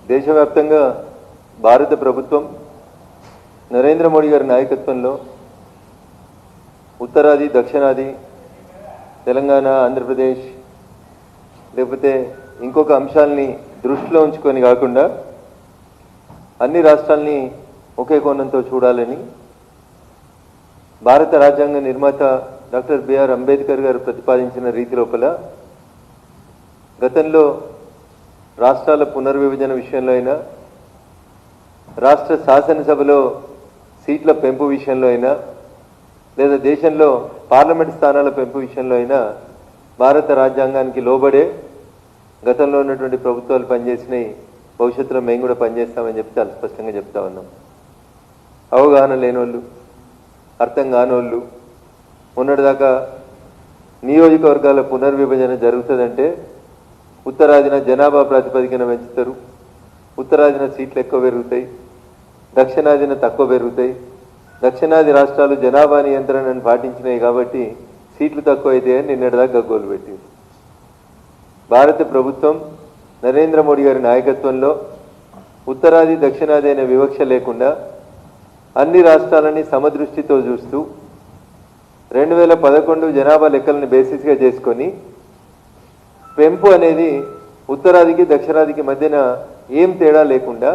దేశవ్యాప్తంగా భారత ప్రభుత్వం నరేంద్ర మోడీ గారి నాయకత్వంలో ఉత్తరాది దక్షిణాది తెలంగాణ ఆంధ్రప్రదేశ్ లేకపోతే ఇంకొక అంశాలని దృష్టిలో ఉంచుకొని కాకుండా అన్ని రాష్ట్రాలని ఒకే కోణంతో చూడాలని భారత రాజ్యాంగ నిర్మాత డాక్టర్ బిఆర్ అంబేద్కర్ గారు ప్రతిపాదించిన రీతి లోపల గతంలో రాష్ట్రాల పునర్విభజన విషయంలో అయినా రాష్ట్ర శాసనసభలో సీట్ల పెంపు విషయంలో అయినా లేదా దేశంలో పార్లమెంట్ స్థానాల పెంపు విషయంలో అయినా భారత రాజ్యాంగానికి లోబడే గతంలో ఉన్నటువంటి ప్రభుత్వాలు పనిచేసినాయి, భవిష్యత్తులో మేము కూడా పనిచేస్తామని చెప్పి చాలా స్పష్టంగా చెప్తా ఉన్నాం. అవగాహన లేనోళ్ళు, అర్థం కానోళ్ళు మొన్నటిదాకా నియోజకవర్గాల పునర్విభజన జరుగుతుందంటే ఉత్తరాదిన జనాభా ప్రాతిపదికన పెంచుతారు, ఉత్తరాదిన సీట్లు ఎక్కువ పెరుగుతాయి, దక్షిణాదిన తక్కువ పెరుగుతాయి, దక్షిణాది రాష్ట్రాలు జనాభా నియంత్రణను పాటించినాయి కాబట్టి సీట్లు తక్కువ అవుతాయని నిన్నటిదాకా గగ్గోలు పెట్టింది. భారత ప్రభుత్వం నరేంద్ర మోడీ గారి నాయకత్వంలో ఉత్తరాది దక్షిణాది అనే వివక్ష లేకుండా అన్ని రాష్ట్రాలని సమదృష్టితో చూస్తూ 2011 జనాభా లెక్కలను బేసిస్గా చేసుకొని పెంపు అనేది ఉత్తరాదికి దక్షిణాదికి మధ్యన ఏం తేడా లేకుండా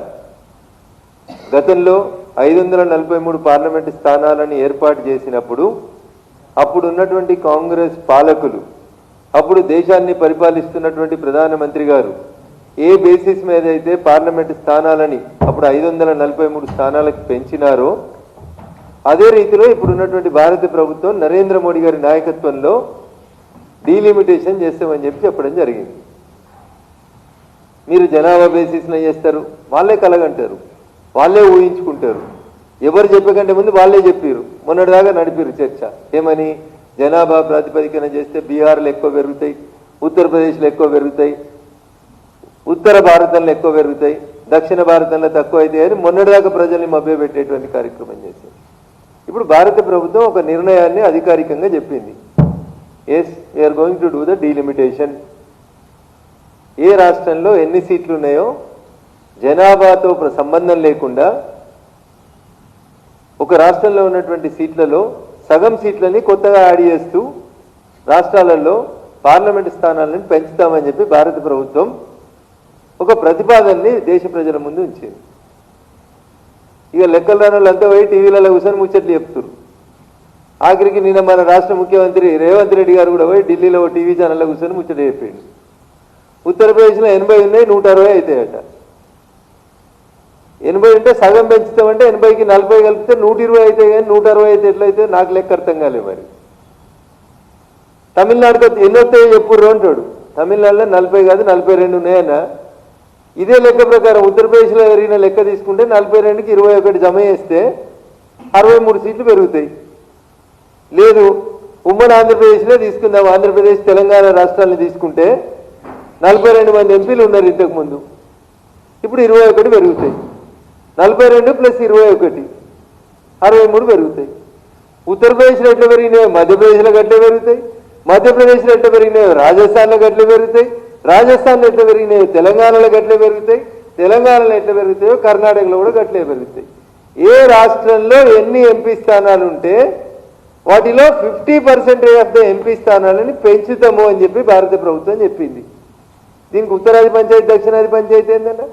గతంలో 543 పార్లమెంటు స్థానాలను ఏర్పాటు చేసినప్పుడు అప్పుడు ఉన్నటువంటి కాంగ్రెస్ పాలకులు, అప్పుడు దేశాన్ని పరిపాలిస్తున్నటువంటి ప్రధానమంత్రి గారు ఏ బేసిస్ మీద అయితే పార్లమెంటు స్థానాలని అప్పుడు 543 స్థానాలకు పెంచినారో అదే రీతిలో ఇప్పుడు ఉన్నటువంటి భారత ప్రభుత్వం నరేంద్ర మోడీ గారి నాయకత్వంలో డీలిమిటేషన్ చేస్తామని చెప్పడం జరిగింది. మీరు జనాభా బేసిస్లో చేస్తారు, వాళ్ళే కలగంటారు, వాళ్ళే ఊహించుకుంటారు. ఎవరు చెప్పకంటే ముందు వాళ్ళే చెప్పారు. మొన్నటిదాకా నడిపారు చర్చ. ఏమని? జనాభా ప్రాతిపదికన చేస్తే బీహార్లో ఎక్కువ పెరుగుతాయి, ఉత్తరప్రదేశ్లో ఎక్కువ పెరుగుతాయి, ఉత్తర భారతంలో ఎక్కువ పెరుగుతాయి, దక్షిణ భారతంలో తక్కువ అవుతాయి అని మొన్నటిదాకా ప్రజల్ని మభ్యపెట్టేటువంటి కార్యక్రమం చేశారు. ఇప్పుడు భారత ప్రభుత్వం ఒక నిర్ణయాన్ని అధికారికంగా చెప్పింది. Yes, we're going to do the delimitation. ఏ రాష్ట్రంలో ఎన్ని సీట్లు ఉన్నాయో జనాభాతో సంబంధం లేకుండా ఒక రాష్ట్రంలో ఉన్నటువంటి సీట్లలో సగం సీట్లని కొత్తగా యాడ్ చేస్తూ రాష్ట్రాలలో పార్లమెంటు స్థానాలను పెంచుతామని చెప్పి భారత ప్రభుత్వం ఒక ప్రతిపాదనని దేశ ప్రజల ముందు ఉంచింది. ఇక లెక్కలు రాని వాళ్ళంతా పోయి టీవీలలో కూర్చొని ముచ్చట్లు చెప్తున్నారు. ఆఖరికి నిన్న మన రాష్ట్ర ముఖ్యమంత్రి రేవంత్ రెడ్డి గారు కూడా పోయి ఢిల్లీలో టీవీ ఛానల్లో కూర్చొని ముచ్చట చెప్పాడు. ఉత్తరప్రదేశ్లో 80 ఉన్నాయి, 160 అవుతాయట. 80 ఉంటే సగం పెంచుతామంటే 80కి 40 కలిపితే 120 అవుతాయి, కానీ 160 అయితే ఎట్లయితే నాకు లెక్క అర్థం కాలేదు. మరి తమిళనాడుకి ఎన్ని వస్తాయో చెప్పుర్రు అంటాడు. తమిళనాడులో 40 కాదు 42 ఉన్నాయన్నా. ఇదే లెక్క ప్రకారం ఉత్తరప్రదేశ్లో జరిగిన లెక్క తీసుకుంటే 42కి 21 జమ చేస్తే 63 సీట్లు పెరుగుతాయి. లేదు, ఉమ్మడి ఆంధ్రప్రదేశ్లో తీసుకుందాం, ఆంధ్రప్రదేశ్ తెలంగాణ రాష్ట్రాలను తీసుకుంటే 42 మంది ఎంపీలు ఉన్నారు ఇంతకుముందు, ఇప్పుడు 21 పెరుగుతాయి. 42 + 21 63 పెరుగుతాయి. ఉత్తరప్రదేశ్లో ఎట్లా పెరిగినాయో మధ్యప్రదేశ్లో గట్లే పెరుగుతాయి, మధ్యప్రదేశ్లో ఎట్లా పెరిగినాయో రాజస్థాన్లో గట్లే పెరుగుతాయి, రాజస్థాన్లో ఎట్లా పెరిగినాయో తెలంగాణలో గట్లే పెరుగుతాయి, తెలంగాణలో ఎట్లా పెరుగుతాయో కర్ణాటకలో కూడా గట్లే పెరుగుతాయి. ఏ రాష్ట్రంలో ఎన్ని ఎంపీ స్థానాలు ఉంటే వాటిలో 50% ఆఫ్ ద ఎంపీ స్థానాలని పెంచుతాము అని చెప్పి భారత ప్రభుత్వం చెప్పింది. దీనికి ఉత్తరాది పంచాయతీ దక్షిణాది పంచాయతీ ఏంటన్నా?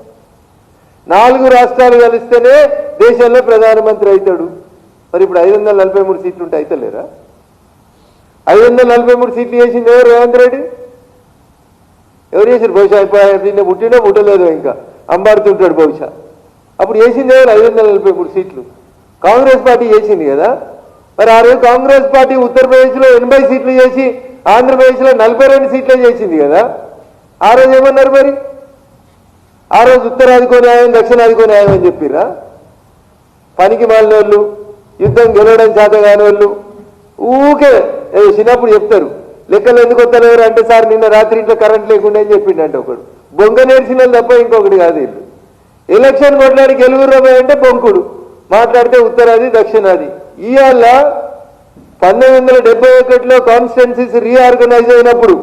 4 రాష్ట్రాలు కలిస్తేనే దేశంలో ప్రధానమంత్రి అవుతాడు. మరి ఇప్పుడు 543 సీట్లు ఉంటే అవుతలేరా? 543 సీట్లు చేసింది ఎవరు? రేవంత్ రెడ్డి. ఎవరు చేసారు? బహుశా నిన్న పుట్టినా పుట్టలేదు, ఇంకా అంబాడుతుంటాడు బహుశా. అప్పుడు చేసింది ఎవరు? 543 సీట్లు కాంగ్రెస్ పార్టీ చేసింది కదా. మరి ఆ రోజు కాంగ్రెస్ పార్టీ ఉత్తరప్రదేశ్లో 80 సీట్లు చేసి ఆంధ్రప్రదేశ్లో 42 సీట్లే చేసింది కదా. ఆ రోజు ఏమన్నారు మరి? ఆ రోజు ఉత్తరాదికో న్యాయం దక్షిణాదికో న్యాయం అని చెప్పిరా? పనికి మాలిన వాళ్ళు, యుద్ధం గెలవడం చేత కాని వాళ్ళు ఊకే చిన్నప్పుడు చెప్తారు. లెక్కలు ఎందుకు వస్తలేరు అంటే, సార్ నిన్న రాత్రి ఇంట్లో కరెంట్ లేకుండా అని చెప్పిండంటే ఒకడు. బొంగ నేర్చిన తప్ప ఇంకొకటి కాదు. వీళ్ళు ఎలక్షన్ కొట్లాడి గెలుగురు అంటే బొంకుడు మాట్లాడితే ఉత్తరాది దక్షిణాది. ఇవాళ 1971లో కాన్స్టిట్యున్సీస్ రీఆర్గనైజ్ అయినప్పుడు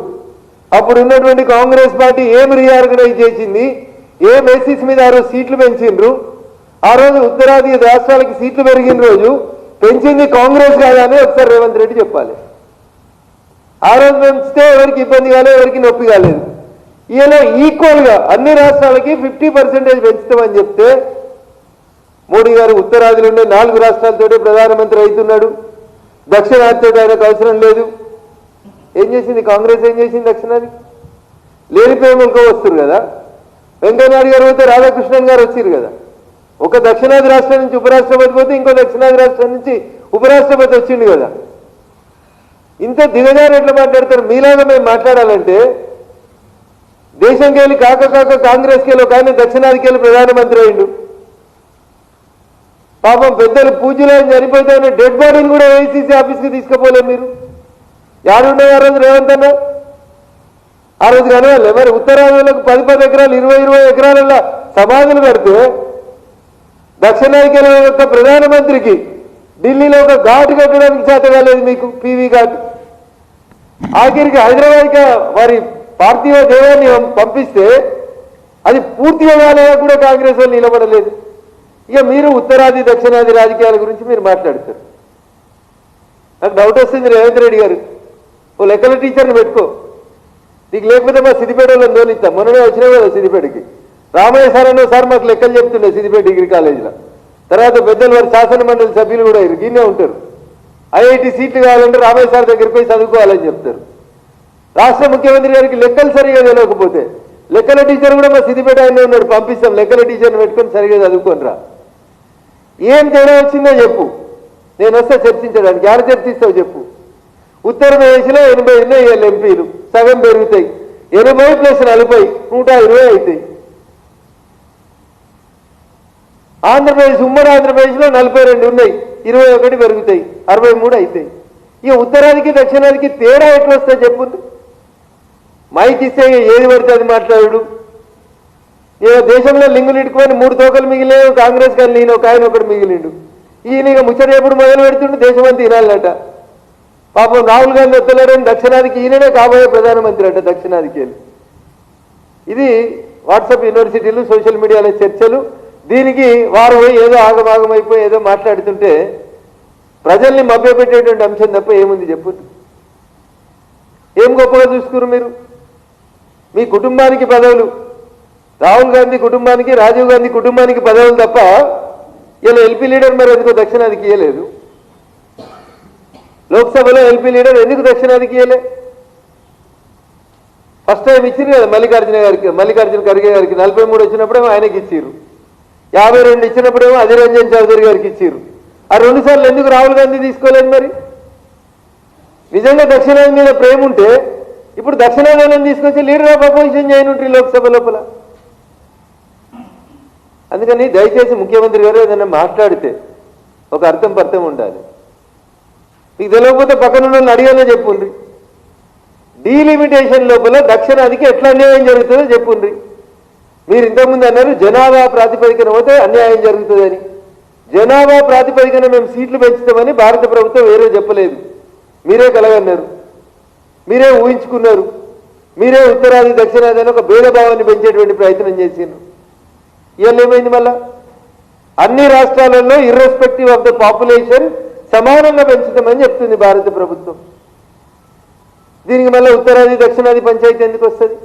అప్పుడు ఉన్నటువంటి కాంగ్రెస్ పార్టీ ఏం రీఆర్గనైజ్ చేసింది, ఏ బేసిస్ మీద ఆ రోజు సీట్లు పెంచిండ్రు? ఆ రోజు ఉత్తరాది రాష్ట్రాలకి సీట్లు పెరిగిన రోజు పెంచింది కాంగ్రెస్ కాదని ఒకసారి రేవంత్ రెడ్డి చెప్పాలి. ఆ రోజు పెంచితే ఎవరికి ఇబ్బంది కాలేదు, ఎవరికి నొప్పి కాలేదు. ఈయన ఈక్వల్గా అన్ని రాష్ట్రాలకి 50% పెంచుతామని చెప్తే మోడీ గారు ఉత్తరాదిలో ఉండే 4 రాష్ట్రాలతోటే ప్రధానమంత్రి అవుతున్నాడు. దక్షిణాదితో ఆయనకు అవసరం లేదు. ఏం చేసింది కాంగ్రెస్? ఏం చేసింది దక్షిణాది? లేనిపోయినక వస్తారు కదా. వెంకయ్యనాయుడు గారు పోతే రాధాకృష్ణన్ గారు వచ్చారు కదా. ఒక దక్షిణాది రాష్ట్రం నుంచి ఉపరాష్ట్రపతి పోతే ఇంకో దక్షిణాది రాష్ట్రం నుంచి ఉపరాష్ట్రపతి వచ్చిండు కదా. ఇంత దిగజారు ఎట్లా మాట్లాడతారు? మీలాగా మేము మాట్లాడాలంటే దేశంకి వెళ్ళి కాక కాంగ్రెస్కి వెళ్ళి ఒక ఆయన దక్షిణాదికి వెళ్ళి ప్రధానమంత్రి అయిండు. పాపం పెద్దలు పూజలు చనిపోతే డెడ్ బాడీని కూడా ఏఐసీసీ ఆఫీస్కి తీసుకుపోలేదు మీరు. యాడున్నాయి ఆ రోజు రేవంత్ అన్న? ఆ రోజు కనవాలే మరి ఉత్తరాదిలకు 10 ఎకరాలు 20 ఎకరాలలో సమాధులు కడితే దక్షిణాదికి యొక్క ప్రధానమంత్రికి ఢిల్లీలో ఒక ఘాటు కట్టడానికి చేత కాలేదు మీకు, పీవీ ఘాట్. ఆఖరికి హైదరాబాద్కి వారి పార్థివ దేవాన్ని పంపిస్తే అది పూర్తిగా కాలేదా కూడా కాంగ్రెస్ వాళ్ళు నిలబడలేదు. ఇక మీరు ఉత్తరాది దక్షిణాది రాజకీయాల గురించి మీరు మాట్లాడతారు. నాకు డౌట్ వస్తుంది రేవంత్ రెడ్డి గారు, ఓ లెక్కల టీచర్ని పెట్టుకో. నీకు లేకపోతే మా సిద్దిపేటలో దోనిస్తాం. మొన్ననే వచ్చినా కదా సిద్దిపేటకి. రామయ్య సార్ అన్న సార్ మాకు లెక్కలు చెప్తుండే సిద్దిపేట డిగ్రీ కాలేజీలో. తర్వాత పెద్దలు వారి శాసన మండలి సభ్యులు కూడా గిన్నే ఉంటారు. ఐఐటి సీట్లు కావాలంటే రామయ్య సార్ దగ్గరికి పోయి చదువుకోవాలని చెప్తారు. రాష్ట్ర ముఖ్యమంత్రి గారికి లెక్కలు సరిగా తెలియకపోతే లెక్కల టీచర్ కూడా మా సిద్దిపేట ఆయన ఉన్నాడు, పంపిస్తాం. లెక్కల టీచర్ని పెట్టుకొని సరిగా చదువుకోనరా. ఏం తేడా వచ్చిందో చెప్పు, నేను వస్తే చర్చించడానికి. ఎవరు చర్చిస్తావు చెప్పు. ఉత్తరప్రదేశ్లో 80 ఉన్నాయి ఎంపీలు, సగం పెరుగుతాయి. 80 + 40 120 అవుతాయి. ఆంధ్రప్రదేశ్ ఉమ్మడి ఆంధ్రప్రదేశ్లో 42 ఉన్నాయి, 21 పెరుగుతాయి, 63 అవుతాయి. ఇక ఉత్తరాదికి దక్షిణాదికి తేడా ఎట్లా వస్తుంది చెప్పు. మైక్ ఇస్తే ఏది పడితే అది మాట్లాడు. ఇక దేశంలో లింగులు ఇట్టుకొని 3 తోకలు మిగిలిన కాంగ్రెస్ కానీ నేను ఒక ఆయన ఒకటి మిగిలిండు. ఈయన ఇక ముచ్చట ఎప్పుడు మొదలు పెడుతుండే దేశం అంతా తినాలట. పాపం రాహుల్ గాంధీ వస్తలేరని దక్షిణాదికి ఈయననే కాబోయే ప్రధానమంత్రి అట దక్షిణాదికి వెళ్ళి. ఇది వాట్సాప్ యూనివర్సిటీలు సోషల్ మీడియాలో చర్చలు. దీనికి వారు ఏదో ఆగమాగమైపోయి ఏదో మాట్లాడుతుంటే ప్రజల్ని మభ్యపెట్టేటువంటి అంశం తప్ప ఏముంది చెప్పు. ఏం గొప్పగా చూసుకున్నారు మీరు? మీ కుటుంబానికి పదవులు, రాహుల్ గాంధీ కుటుంబానికి రాజీవ్ గాంధీ కుటుంబానికి పదవులు తప్ప ఇలా ఎల్పీ లీడర్ మరి ఎందుకో దక్షిణాదికి ఇవ్వలేదు. లోక్సభలో ఎల్పీ లీడర్ ఎందుకు దక్షిణాదికి ఇవ్వలే? ఫస్ట్ టైం ఇచ్చింది కదా మల్లికార్జున ఖర్గే గారికి 43 వచ్చినప్పుడేమో ఆయనకి ఇచ్చిర్రు. 52 ఇచ్చినప్పుడేమో అధీర్ రంజన్ చౌదరి గారికి ఇచ్చిర్రు. ఆ 2 సార్లు ఎందుకు రాహుల్ గాంధీ తీసుకోలేదు? మరి నిజంగా దక్షిణాది మీద ప్రేమ ఉంటే ఇప్పుడు దక్షిణాదిని తీసుకొచ్చి లీడర్ ఆఫ్ అపోజిషన్ చేయనుంటారు లోక్సభ లోపల. అందుకని దయచేసి ముఖ్యమంత్రి గారు ఏదైనా మాట్లాడితే ఒక అర్థం పర్థం ఉండాలి. మీకు తెలియకపోతే పక్కన ఉన్న అడిగానే చెప్పుండ్రి. డీలిమిటేషన్ లోపల దక్షిణాదికి ఎట్లా అన్యాయం జరుగుతుందో చెప్పుండ్రి. మీరు ఇంతకుముందు అన్నారు జనాభా ప్రాతిపదికన పోతే అన్యాయం జరుగుతుందని. జనాభా ప్రాతిపదికన మేము సీట్లు పెంచుతామని భారత ప్రభుత్వం వేరే చెప్పలేదు. మీరే కలగన్నారు, మీరే ఊహించుకున్నారు. మీరే ఉత్తరాది దక్షిణాది అని ఒక భేదభావాన్ని పెంచేటువంటి ప్రయత్నం చేసిండ్రు. ఇవాళ ఏమైంది? మళ్ళా అన్ని రాష్ట్రాలలో ఇర్రెస్పెక్టివ్ ఆఫ్ ద పాపులేషన్ సమానంగా పెంచుతామని చెప్తుంది భారత ప్రభుత్వం. దీనికి మళ్ళీ ఉత్తరాది దక్షిణాది పంచాయతీ ఎందుకు వస్తుంది?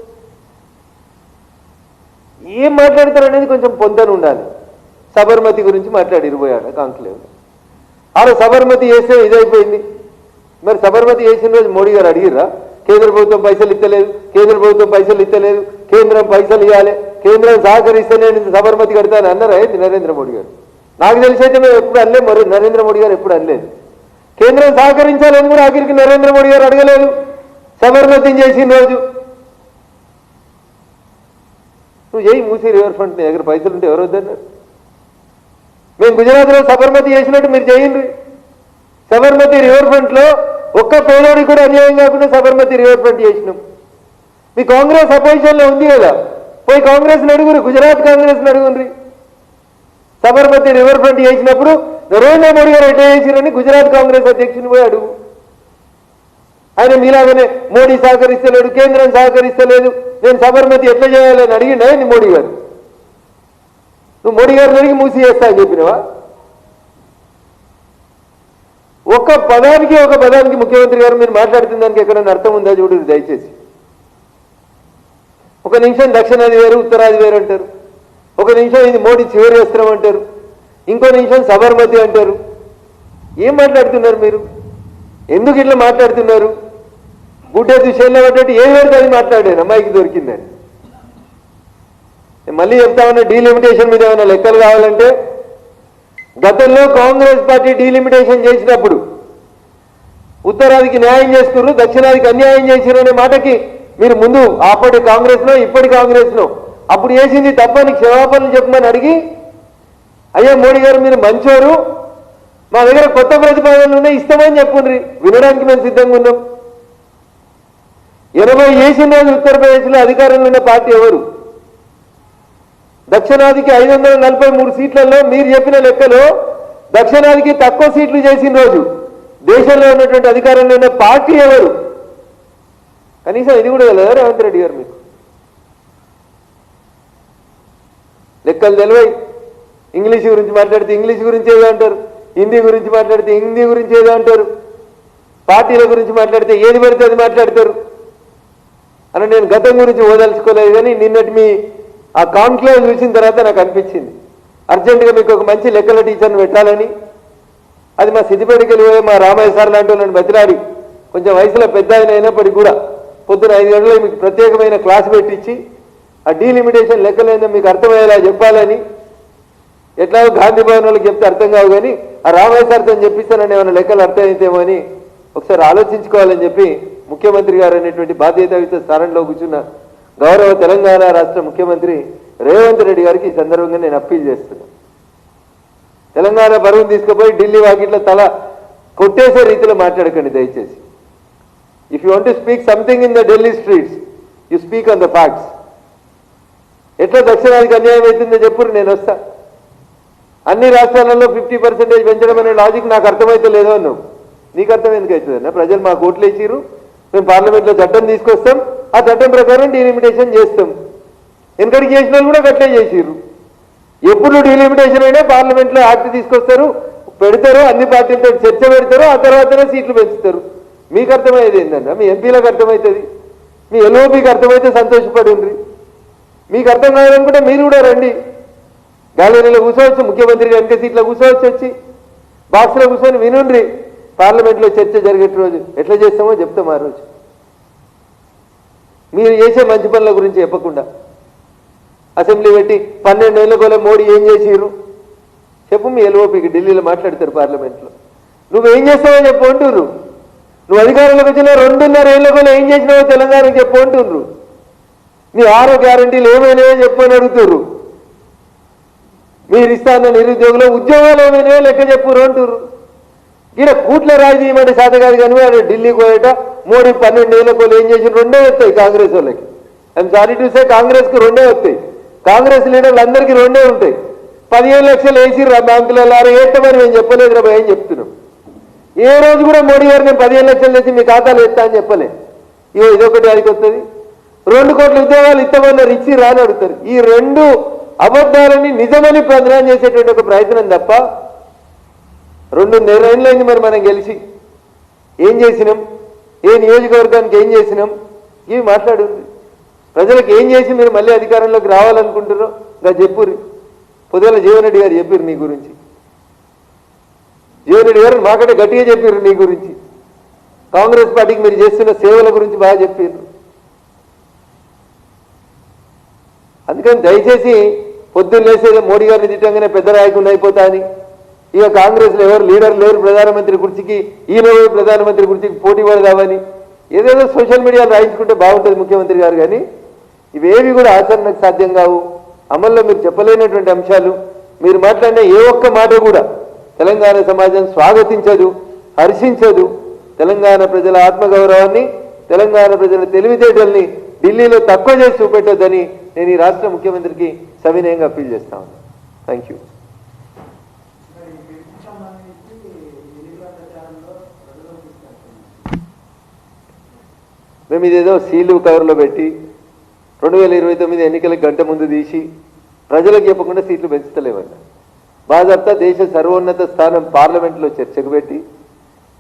ఏం మాట్లాడతారు అనేది కొంచెం పొందను ఉండాలి. సబర్మతి గురించి మాట్లాడి 20 కాంక్లేవ్. ఆడ సబర్మతి చేస్తే ఇదైపోయింది. మరి సబర్మతి చేసిన రోజు మోడీ గారు అడిగిర్రా? కేంద్ర ప్రభుత్వం పైసలు ఇస్తలేదు, కేంద్ర ప్రభుత్వం పైసలు ఇస్తలేదు, కేంద్రం పైసలు ఇవ్వాలి, కేంద్రం సహకరిస్తే నేను సబర్మతి కడతాను అన్నారా నరేంద్ర మోడీ గారు? నాకు తెలిసి అయితే మేము ఎప్పుడు అనలేదు, మరి నరేంద్ర మోడీ గారు ఎప్పుడు అనలేదు. కేంద్రం సహకరించాలని కూడా ఆఖరికి నరేంద్ర మోడీ గారు అడగలేదు సబర్మతిని చేసిన రోజు. నువ్వు చేయి మూసి రివర్ ఫ్రంట్, నీ దగ్గర పైసలు ఉంటే ఎవరు వద్దన్నారు? మేము గుజరాత్లో సబర్మతి చేసినట్టు మీరు చేయండి. సబర్మతి రివర్ ఫ్రంట్లో ఒక్క పేదోడికి కూడా అన్యాయం కాకుండా సబర్మతి రివర్ ఫ్రంట్ చేసినాం. మీ కాంగ్రెస్ అపోజిషన్లో ఉంది కదా, పోయి కాంగ్రెస్ని అడుగురు, గుజరాత్ కాంగ్రెస్ని అడుగుండ్రి. సబర్మతి రివర్ ఫ్రంట్ చేసినప్పుడు నరేంద్ర మోడీ గారు ఎట్లా చేసిరని గుజరాత్ కాంగ్రెస్ అధ్యక్షుని పోయి అడుగు. ఆయన మీలాగానే మోడీ సహకరిస్తలేడు, కేంద్రం సహకరిస్తలేదు, నేను సబర్మతి ఎట్లా చేయాలని అడిగిండు ఆయన మోడీ గారు. నువ్వు మోడీ గారిని అడిగి మూసి చేస్తా అని చెప్పినవా? ఒక పదానికి ముఖ్యమంత్రి గారు మీరు మాట్లాడుతున్న దానికి ఎక్కడైనా అర్థం ఉందా చూడు దయచేసి. ఒక నిమిషం దక్షిణాది వేరు ఉత్తరాది వేరు అంటారు, ఒక నిమిషం ఇది మోడీ చివరి వస్త్రం అంటారు, ఇంకో నిమిషం సబర్మతి అంటారు. ఏం మాట్లాడుతున్నారు మీరు? ఎందుకు ఇట్లా మాట్లాడుతున్నారు? గుడ్డ దుషేల్లో పడ్డట్టు ఏ వేరు అది మాట్లాడాను అమ్మాయికి దొరికిందని. మళ్ళీ చెప్తా ఉన్నా, డీలిమిటేషన్ మీద ఏమైనా లెక్కలు కావాలంటే గతంలో కాంగ్రెస్ పార్టీ డీలిమిటేషన్ చేసినప్పుడు ఉత్తరాదికి న్యాయం చేసుకున్నారు, దక్షిణాదికి అన్యాయం చేశారు అనే మాటకి మీరు ముందు అప్పటి కాంగ్రెస్లో ఇప్పటి కాంగ్రెస్లో అప్పుడు చేసింది తప్పని క్షమాపణలు చెప్పమని అడిగి, అయ్యా మోడీ గారు మీరు మంచోరు, మా దగ్గర కొత్త ప్రతిపాదనలు ఉన్నాయి ఇస్తామని చెప్పుండ్రి, వినడానికి మేము సిద్ధంగా ఉన్నాం. 80 చేసిన రోజు ఉత్తరప్రదేశ్లో అధికారంలో ఉన్న పార్టీ ఎవరు? దక్షిణాదికి 543 సీట్లలో మీరు చెప్పిన లెక్కలో దక్షిణాదికి తక్కువ సీట్లు చేసిన రోజు దేశంలో ఉన్నటువంటి అధికారంలో ఉన్న పార్టీ ఎవరు? కనీసం ఇది కూడా తెలియదా రేవంత్ రెడ్డి గారు? మీకు లెక్కలు తెలివై. ఇంగ్లీష్ గురించి మాట్లాడితే ఇంగ్లీష్ గురించి ఏదో అంటారు, హిందీ గురించి మాట్లాడితే హిందీ గురించి ఏదో అంటారు, పార్టీల గురించి మాట్లాడితే ఏది పడితే అది మాట్లాడతారు అని నేను గతం గురించి ఓదలుచుకోలేదు. కానీ నిన్నటి మీ ఆ కాన్క్లేవ్ చూసిన తర్వాత నాకు అనిపించింది అర్జెంటుగా మీకు ఒక మంచి లెక్కల టీచర్ని పెట్టాలని. అది మా సిద్దిపేటకి వెళ్ళిపోయే మా రామయ్య సార్ లాంటి వాళ్ళని బతిలాడి, కొంచెం వయసులో పెద్ద ఆయన అయినప్పటికీ కూడా పొద్దున 5 గంటలకు మీకు ప్రత్యేకమైన క్లాస్ పెట్టించి ఆ డీలిమిటేషన్ లెక్కలేదో మీకు అర్థమయ్యేలా చెప్పాలని. ఎట్లాగో గాంధీ భవన్ వాళ్ళకి చెప్తే అర్థం కావు, కానీ ఆ రామయ్య సార్తో చెప్పిస్తానని ఏమైనా లెక్కలు అర్థమైతేమో అని ఒకసారి ఆలోచించుకోవాలని చెప్పి ముఖ్యమంత్రి గారు అనేటువంటి బాధ్యతాయుత స్థానంలో కూర్చున్న గౌరవ తెలంగాణ రాష్ట్ర ముఖ్యమంత్రి రేవంత్ రెడ్డి గారికి ఈ సందర్భంగా నేను అప్పీల్ చేస్తున్నాను. తెలంగాణ బరువును తీసుకుపోయి ఢిల్లీ వాకిట్లో తల కొట్టేసే రీతిలో మాట్లాడకండి దయచేసి. If you want to speak something in the Delhi streets, you speak on the facts. ఎట్లా దక్షిణాదికి అన్యాయం అవుతుందో చెప్పురు, నేను వస్తా. అన్ని రాష్ట్రాలలో 50% పెంచడం అనే లాజిక్ నాకు అర్థమైతే లేదో అన్నావు. నీకు అర్థం ఎందుకు అవుతుందన్నా? ప్రజలు మాకు ఓట్లు ఇచ్చిర్రు, మేము పార్లమెంట్లో చట్టం తీసుకొస్తాం, ఆ చట్టం ప్రకారం డీలిమిటేషన్ చేస్తాం. వెనకడికి చేసిన వాళ్ళు కూడా గట్లే చేసిర్రు. ఎప్పుడు డీలిమిటేషన్ అయినా పార్లమెంట్లో యాక్ట్ తీసుకొస్తారు, పెడతారు, అన్ని పార్టీలతో చర్చ పెడతారు, ఆ తర్వాతనే సీట్లు పెంచుతారు. మీకు అర్థమయ్యేది ఏంటన్నా? మీ ఎంపీలకు అర్థమవుతుంది, మీ ఎల్ఓపీకి అర్థమైతే సంతోషపడి ఉండ్రి. మీకు అర్థం కావాలనుకుంటే మీరు కూడా రండి, గ్యాలరీలో కూర్చోవచ్చు, ముఖ్యమంత్రి వెనక సీట్లో కూర్చోవచ్చు, వచ్చి బాక్స్లో కూర్చొని వినుండ్రి. పార్లమెంట్లో చర్చ జరిగే రోజు ఎట్లా చేస్తామో చెప్తాం ఆ రోజు. మీరు చేసే మంచి పనుల గురించి చెప్పకుండా అసెంబ్లీ పెట్టి 12 ఏళ్ళకోలే మోడీ ఏం చేసిర్రు చెప్పు. మీ ఎల్ఓపీకి ఢిల్లీలో మాట్లాడతారు పార్లమెంట్లో. నువ్వేం చేస్తావో చెప్పు అంటుర్రు. నువ్వు అధికారంలోకి వచ్చిన 2.5 ఏళ్ళకోలే ఏం చేసినావో తెలంగాణకు చెప్పు అంటుర్రు. నీ 6 గ్యారంటీలు ఏమైనాయో చెప్పు అని అడుగుతుర్రు. మీరు ఇస్తాన్న నిరుద్యోగులు ఉద్యోగాలు ఏమైనాయో లెక్క చెప్పురు అంటుర్రు. ఈయన కూట్ల రాయి తీయమంటే శాత కాదు, కానీ వాడు ఢిల్లీకి పోయేట మోడీ 12 ఏళ్ళకోలు ఏం చేసి 2 వస్తాయి కాంగ్రెస్ వాళ్ళకి. ఐఎమ్ సారీ టు సే కాంగ్రెస్కి 2 వస్తాయి. కాంగ్రెస్ లీడర్లు అందరికీ 2 ఉంటాయి. 15 లక్షలు వేసిర్రు బ్యాంకులలో, ఏట్టమని మేము చెప్పలేదు రా భయం చెప్తున్నాం. ఏ రోజు కూడా మోడీ గారు నేను 15 లక్షలు తెచ్చి మీ ఖాతాలు ఇస్తా అని చెప్పలే. ఇదొకటి అడిగి వస్తుంది. 2 కోట్ల ఉద్యోగాలు ఇస్తామన్నారు, ఇచ్చి రాని అడుగుతారు. ఈ 2 అబద్ధాలని నిజమని ప్రధానం చేసేటువంటి ఒక ప్రయత్నం తప్ప 2.5 ఏళ్ళైంది మరి మనం గెలిచి ఏం చేసినాం, ఏ నియోజకవర్గానికి ఏం చేసినాం, ఇవి మాట్లాడుంది. ప్రజలకు ఏం చేసి మీరు మళ్ళీ అధికారంలోకి రావాలనుకుంటారో ఇంకా చెప్పుర్రి. పొద్దుల జీవన్ రెడ్డి గారు చెప్పారు నీ గురించి. జీవన్ రెడ్డి గారు మాకంటే గట్టిగా చెప్పారు నీ గురించి. కాంగ్రెస్ పార్టీకి మీరు చేస్తున్న సేవల గురించి బాగా చెప్పారు. అందుకని దయచేసి పొద్దున్న లేసేదో మోడీ గారిని తిట్టంగానే పెద్ద నాయకుడిని అయిపోతా అని, ఇక కాంగ్రెస్లో ఎవరు లీడర్ లేరు ప్రధానమంత్రి కుర్చీకి, ఈయన ప్రధానమంత్రి కుర్చీకి పోటీ పడదామని ఏదేదో సోషల్ మీడియాలో రాయించుకుంటే బాగుంటుంది ముఖ్యమంత్రి గారు. కానీ ఇవేవి కూడా ఆచరణకు సాధ్యం కావు. అమల్లో మీరు చెప్పలేనటువంటి అంశాలు. మీరు మాట్లాడిన ఏ ఒక్క మాట కూడా తెలంగాణ సమాజం స్వాగతించదు, హర్షించదు. తెలంగాణ ప్రజల ఆత్మగౌరవాన్ని, తెలంగాణ ప్రజల తెలివితేటల్ని ఢిల్లీలో తక్కువ చేసి చూపెట్టొద్దని నేను ఈ రాష్ట్ర ముఖ్యమంత్రికి సవినయంగా అప్పీల్ చేస్తా ఉన్నాను. Thank you. మేము ఇదేదో సీలు కవర్లో పెట్టి 2029 ఎన్నికలకు గంట ముందు తీసి ప్రజలకు చెప్పకుండా సీట్లు పెంచుతలేమన్నా. బాజాప్తా దేశ సర్వోన్నత స్థానం పార్లమెంట్లో చర్చకు పెట్టి,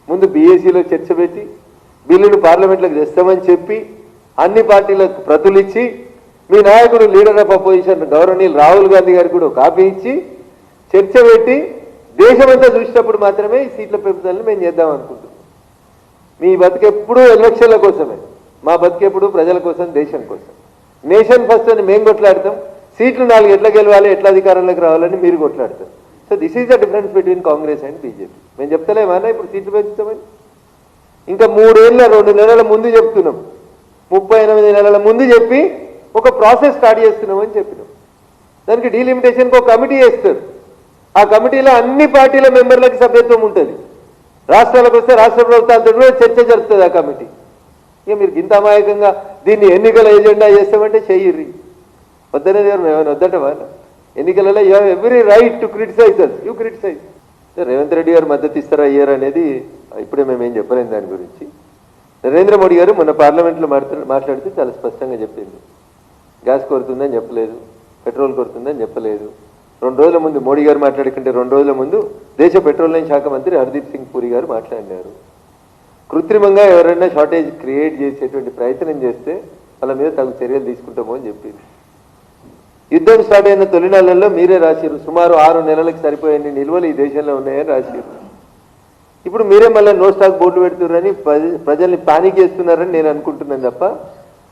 ముందు బీఏసీలో చర్చ పెట్టి, బిల్లును పార్లమెంట్లోకి తెస్తామని చెప్పి, అన్ని పార్టీలకు ప్రతులు ఇచ్చి, మీ నాయకుడు లీడర్ ఆఫ్ అపోజిషన్ గౌరవనీయులు రాహుల్ గాంధీ గారికి కూడా కాపీ ఇచ్చి చర్చ పెట్టి దేశమంతా చూసినప్పుడు మాత్రమే ఈ సీట్ల పెంపుదలను మేము చేద్దాం అనుకుంటున్నాం. మీ బతికెప్పుడు ఎలక్షన్ల కోసమే, మా బతికెప్పుడు ప్రజల కోసం, దేశం కోసం. నేషన్ ఫస్ట్ అని మేము కొట్లాడతాం, సీట్లు 4 ఎట్లా గెలవాలి, ఎట్లా అధికారంలోకి రావాలని మీరు కొట్లాడతారు. So this is the difference between Congress and BJP. మేము చెప్తలేమన్నా ఇప్పుడు సీట్లు పెంచుతామని. ఇంకా 3 ఏళ్ళ 2 నెలల ముందు చెప్తున్నాం, 38 నెలల ముందు చెప్పి ఒక ప్రాసెస్ స్టార్ట్ చేస్తున్నామని చెప్పినాం. దానికి డీలిమిటేషన్కి ఒక కమిటీ వేస్తారు. ఆ కమిటీలో అన్ని పార్టీల మెంబర్లకు సభ్యత్వం ఉంటుంది. రాష్ట్రాలకు వస్తే రాష్ట్ర ప్రభుత్వాలతో కూడా చర్చ జరుపుతుంది ఆ కమిటీ. ఇక మీరు ఇంత అమాయకంగా దీన్ని ఎన్నికల ఎజెండా చేస్తామంటే చెయ్యిర్రి. వద్దనే దగ్గర ఏమైనా వద్దట వాళ్ళ ఎన్నికలలో you have every right to criticise us, you criticise. Revanth Reddy garu మద్దతు ఇస్తారా అయ్యారు అనేది ఇప్పుడే మేమేం చెప్పలేము దాని గురించి. నరేంద్ర మోడీ గారు మొన్న పార్లమెంట్లో మాట్లాడితే చాలా స్పష్టంగా చెప్పింది. గ్యాస్ కొరుతుందని చెప్పలేదు, పెట్రోల్ కొరుతుందని చెప్పలేదు. 2 రోజుల ముందు మోడీ గారు మాట్లాడుకుంటే 2 రోజుల ముందు దేశ పెట్రోలియం శాఖ మంత్రి హర్దీప్ సింగ్ పూరి గారు మాట్లాడినారు. కృత్రిమంగా ఎవరైనా షార్టేజ్ క్రియేట్ చేసేటువంటి ప్రయత్నం చేస్తే వాళ్ళ మీద తగు చర్యలు తీసుకుంటామో అని చెప్పింది. యుద్ధం స్టార్ట్ అయిన తొలి నెలల్లో మీరే రాసిరు సుమారు 6 నెలలకు సరిపోయే నిల్వలు ఈ దేశంలో ఉన్నాయని రాసిరు. ఇప్పుడు మీరే మళ్ళీ నో స్టాక్ బోర్డు పెడుతున్నారని ప్రజల్ని పానిక్ చేస్తున్నారని నేను అనుకుంటున్నాను తప్ప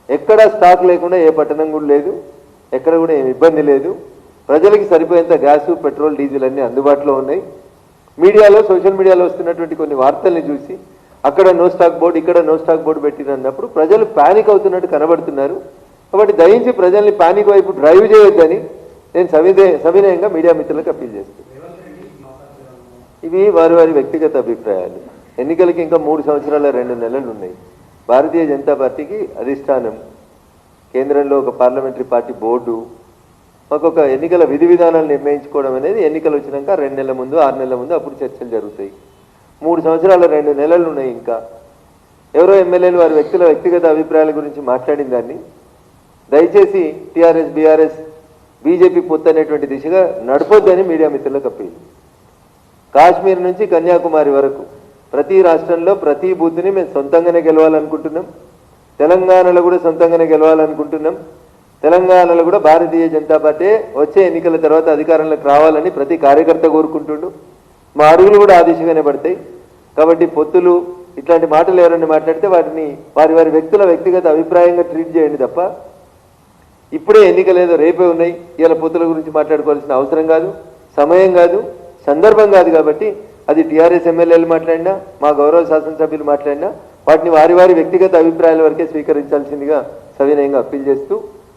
ఎక్కడ స్టాక్ లేకుండా ఏ పట్టణం కూడా లేదు, ఎక్కడ కూడా ఏమి ఇబ్బంది లేదు. ప్రజలకి సరిపోయేంత గ్యాసు, పెట్రోల్, డీజిల్ అన్నీ అందుబాటులో ఉన్నాయి. మీడియాలో, సోషల్ మీడియాలో వస్తున్నటువంటి కొన్ని వార్తల్ని చూసి అక్కడ నో స్టాక్ బోర్డు, ఇక్కడ నో స్టాక్ బోర్డు పెట్టినప్పుడు ప్రజలు పానిక్ అవుతున్నట్టు కనబడుతున్నారు. కాబట్టి దయించి ప్రజల్ని పానిక్ వైపు డ్రైవ్ చేయొద్దని నేను సవినయంగా మీడియా మిత్రులకు అప్పీల్ చేస్తున్నాను. ఇవి వారి వారి వ్యక్తిగత అభిప్రాయాలు. ఎన్నికలకి ఇంకా 3 సంవత్సరాల 2 నెలలు ఉన్నాయి. భారతీయ జనతా పార్టీకి అధిష్టానం, కేంద్రంలో ఒక పార్లమెంటరీ పార్టీ బోర్డు, మాకొక ఎన్నికల విధి విధానాలు నిర్ణయించుకోవడం అనేది ఎన్నికలు వచ్చినాక 2 నెలల ముందు, 6 నెలల ముందు అప్పుడు చర్చలు జరుగుతాయి. 3 సంవత్సరాల 2 నెలలు ఉన్నాయి. ఇంకా ఎవరో ఎమ్మెల్యేలు వారి వ్యక్తిగత అభిప్రాయాల గురించి మాట్లాడిన దాన్ని దయచేసి టీఆర్ఎస్, బీఆర్ఎస్, బీజేపీ పొత్తు అనేటువంటి దిశగా నడపొద్దని మీడియా మిత్రులకు అప్పీల్. కాశ్మీర్ నుంచి కన్యాకుమారి వరకు ప్రతి రాష్ట్రంలో ప్రతి బూత్ని మేము సొంతంగానే గెలవాలనుకుంటున్నాం. తెలంగాణలో కూడా సొంతంగానే గెలవాలనుకుంటున్నాం. తెలంగాణలో కూడా భారతీయ జనతా పార్టీ వచ్చే ఎన్నికల తర్వాత అధికారంలోకి రావాలని ప్రతి కార్యకర్త కోరుకుంటుండు. మా అడుగులు కూడా ఆ దిశగానే పడతాయి. కాబట్టి పొత్తులు ఇట్లాంటి మాటలు ఎవరైనా మాట్లాడితే వాటిని వారి వారి వ్యక్తిగత అభిప్రాయంగా ట్రీట్ చేయండి తప్ప ఇప్పుడే ఎన్నికలు ఏదో రేపే ఉన్నాయి, ఇలా పొత్తుల గురించి మాట్లాడుకోవాల్సిన అవసరం కాదు, సమయం కాదు, సందర్భం కాదు. కాబట్టి అది టీఆర్ఎస్ ఎమ్మెల్యేలు మాట్లాడినా, మా గౌరవ శాసనసభ్యులు మాట్లాడినా వాటిని వారి వారి వ్యక్తిగత అభిప్రాయాల వరకే స్వీకరించాల్సిందిగా సవినయంగా అప్పీల్ చేస్తూ,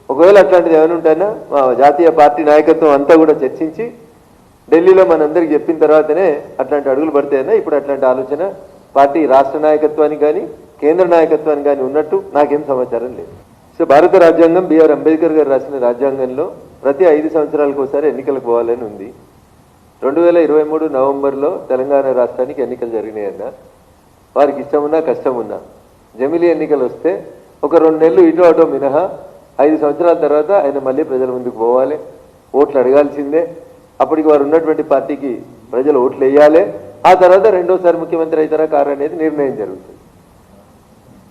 ఒకవేళ అట్లాంటిది ఏమైనా ఉంటానా మా జాతీయ పార్టీ నాయకత్వం అంతా కూడా చర్చించి ఢిల్లీలో మనందరికి చెప్పిన తర్వాతనే అట్లాంటి అడుగులు పడతాయన్నా. ఇప్పుడు అట్లాంటి ఆలోచన పార్టీ రాష్ట్ర నాయకత్వానికి కానీ కేంద్ర నాయకత్వానికి కానీ ఉన్నట్టు నాకేం సమాచారం లేదు. సో భారత రాజ్యాంగం బిఆర్ అంబేద్కర్ గారు రాసిన రాజ్యాంగంలో ప్రతి 5 సంవత్సరాలకు ఒకసారి ఎన్నికలకు పోవాలని ఉంది. 2023 నవంబర్లో తెలంగాణ రాష్ట్రానికి ఎన్నికలు జరిగినాయన్న. వారికి ఇష్టమున్నా కష్టమున్నా జమిలీ ఎన్నికలు వస్తే ఒక 2 నెలలు ఇటు అటో మినహా 5 సంవత్సరాల తర్వాత ఆయన మళ్ళీ ప్రజల ముందుకు పోవాలి, ఓట్లు అడగాల్సిందే. అప్పటికి వారు ఉన్నటువంటి పార్టీకి ప్రజలు ఓట్లు వేయాలి. ఆ తర్వాత రెండోసారి ముఖ్యమంత్రి అవుతారా కారు అనేది నిర్ణయం జరుగుతుంది.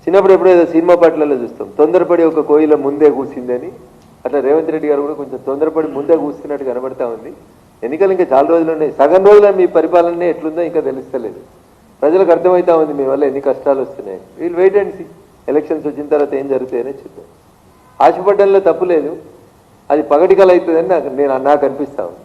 చిన్నప్పుడు ఎప్పుడో ఏదో సినిమా పాటలలో చూస్తాం, తొందరపడి ఒక కోయిల ముందే కూర్చిందని. అట్లా రేవంత్ రెడ్డి గారు కూడా కొంచెం తొందరపడి ముందే కూర్చున్నట్టు కనబడతా ఉంది. ఎన్నికలు ఇంకా చాలా రోజులు ఉన్నాయి. సగం రోజుల మీ పరిపాలన ఎట్లుందో ఇంకా తెలుస్తలేదు. ప్రజలకు అర్థమవుతా ఉంది మీ వల్ల ఎన్ని కష్టాలు వస్తున్నాయి. వీళ్ళు వెయిట్ అండ్ సీ, ఎలక్షన్స్ వచ్చిన తర్వాత ఏం జరుగుతాయనే చూద్దాం. ఆశపడ్డంలో తప్పు లేదు, అది పగటికలు అవుతుందని నాకు అనిపిస్తా ఉంది.